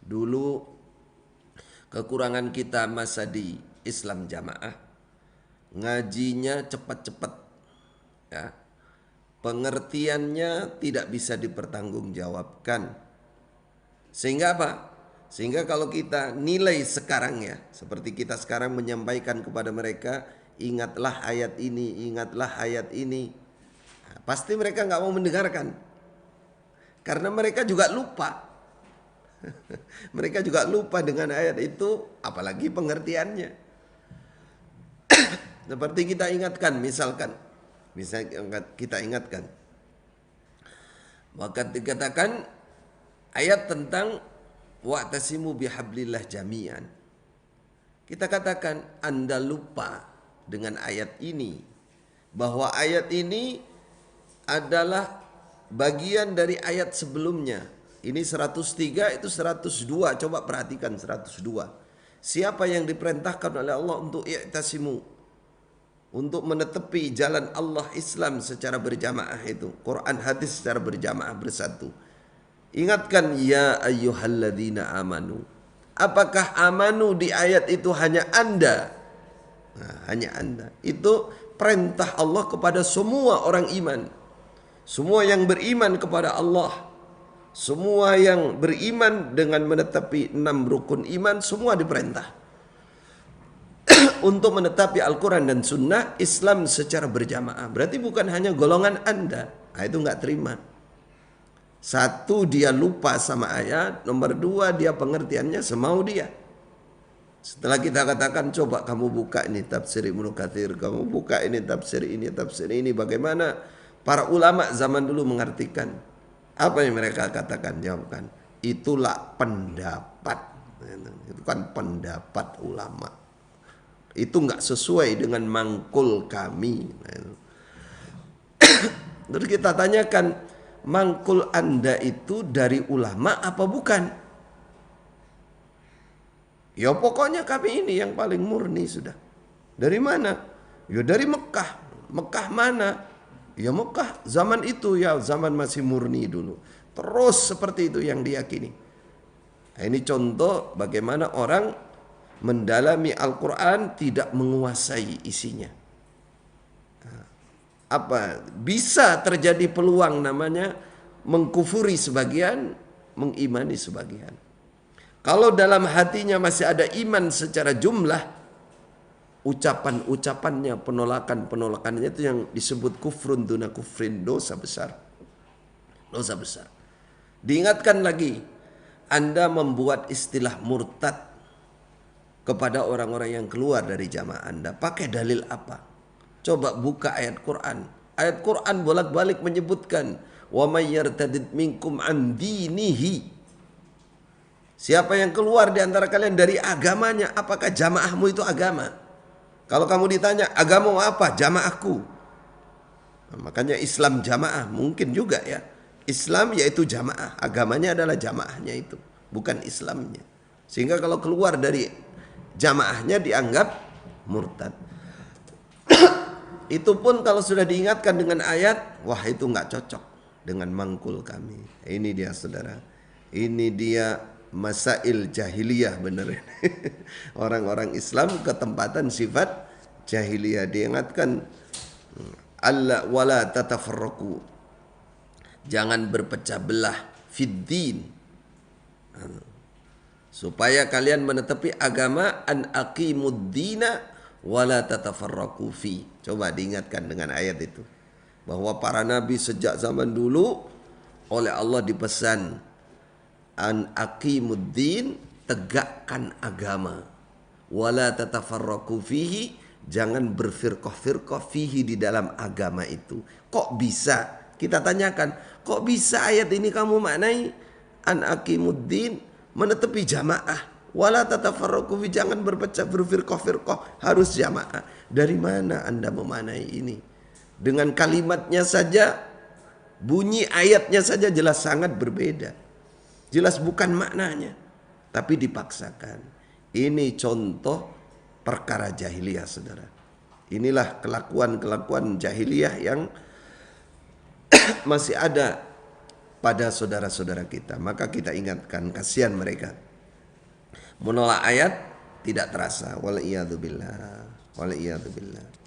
Dulu kekurangan kita masa di Islam Jamaah, ngajinya cepat-cepat, ya. Pengertiannya tidak bisa dipertanggungjawabkan. Sehingga apa? Sehingga kalau kita nilai sekarang, ya, seperti kita sekarang menyampaikan kepada mereka, ingatlah ayat ini, ingatlah ayat ini. Nah, pasti mereka nggak mau mendengarkan. Karena mereka juga lupa. Mereka juga lupa dengan ayat itu, apalagi pengertiannya. Seperti kita ingatkan, misalkan kita ingatkan, maka dikatakan ayat tentang wa'tasimu bihablillah jami'an. Kita katakan Anda lupa dengan ayat ini, bahwa ayat ini adalah bagian dari ayat sebelumnya. Ini 103, itu 102. Coba perhatikan 102. Siapa yang diperintahkan oleh Allah untuk i'tasimu, untuk menetepi jalan Allah Islam secara berjamaah itu, Quran hadis secara berjamaah bersatu. Ingatkan ya ayyuhalladzina amanu. Apakah amanu di ayat itu hanya Anda? Nah, hanya Anda. Itu perintah Allah kepada semua orang iman. Semua yang beriman kepada Allah, semua yang beriman dengan menetapi 6 rukun iman, semua diperintah untuk menetapi Al-Quran dan Sunnah Islam secara berjamaah. Berarti bukan hanya golongan Anda. Nah, itu nggak terima. Satu, dia lupa sama ayat. Nomor 2, dia pengertiannya semau dia. Setelah kita katakan, coba kamu buka ini tafsir Ibnu Katsir, kamu buka ini tafsir ini. Bagaimana para ulama zaman dulu mengartikan? Apa yang mereka katakan? Jawabkan, itulah pendapat. Itu kan pendapat ulama. Itu nggak sesuai dengan mangkul kami. Terus kita tanyakan, mangkul Anda itu dari ulama apa bukan? Ya pokoknya kami ini yang paling murni sudah. Dari mana? Ya dari Mekah. Mekah mana? Ya Mekah zaman itu, ya zaman masih murni dulu. Terus seperti itu yang diyakini. Nah, ini contoh bagaimana orang mendalami Al-Quran tidak menguasai isinya. Apa? Bisa terjadi peluang namanya mengkufuri sebagian, mengimani sebagian. Kalau dalam hatinya masih ada iman secara jumlah, ucapan-ucapannya, penolakan-penolakannya itu yang disebut kufrun duna kufrin, dosa besar. Dosa besar. Diingatkan lagi, Anda membuat istilah murtad kepada orang-orang yang keluar dari jamaah Anda. Pakai dalil apa? Coba buka ayat Quran. Ayat Quran bolak-balik menyebutkan, wa may yartadid minkum an dinihi. Siapa yang keluar di antara kalian dari agamanya, apakah jamaahmu itu agama? Kalau kamu ditanya, agamamu apa? Jamaahku. Nah, makanya Islam jamaah mungkin juga, ya. Islam yaitu jamaah, agamanya adalah jamaahnya itu, bukan Islamnya. Sehingga kalau keluar dari jamaahnya dianggap murtad. Itu pun kalau sudah diingatkan dengan ayat, wah itu nggak cocok dengan mangkul kami. Ini dia saudara, ini dia masail jahiliyah bener. Orang-orang Islam ketempatan sifat jahiliyah. Diingatkan, Allah wala tatafarraqu, jangan berpecah belah fiddin, supaya kalian menetapi agama, an aqimuddina wala tatafarraqu fi. Coba diingatkan dengan ayat itu, bahwa para nabi sejak zaman dulu oleh Allah dipesan an aqimuddin, tegakkan agama, wala tatafarraqu fihi, jangan berfirqah-firqah fihi, di dalam agama itu. Kok bisa? Kita tanyakan, kok bisa ayat ini kamu maknai an aqimuddin, menetepi jamaah, wala tatafarraqu fi, jangan berpecah berfirqah-firqah, harus jamaah. Dari mana Anda memanai ini? Dengan kalimatnya saja, bunyi ayatnya saja jelas sangat berbeda. Jelas bukan maknanya, tapi dipaksakan. Ini contoh perkara jahiliyah, saudara. Inilah kelakuan-kelakuan jahiliyah yang masih ada pada saudara-saudara kita. Maka kita ingatkan, kasihan mereka. menolak ayat tidak terasa. Wal iyadzubillah. Wal iyadzubillah.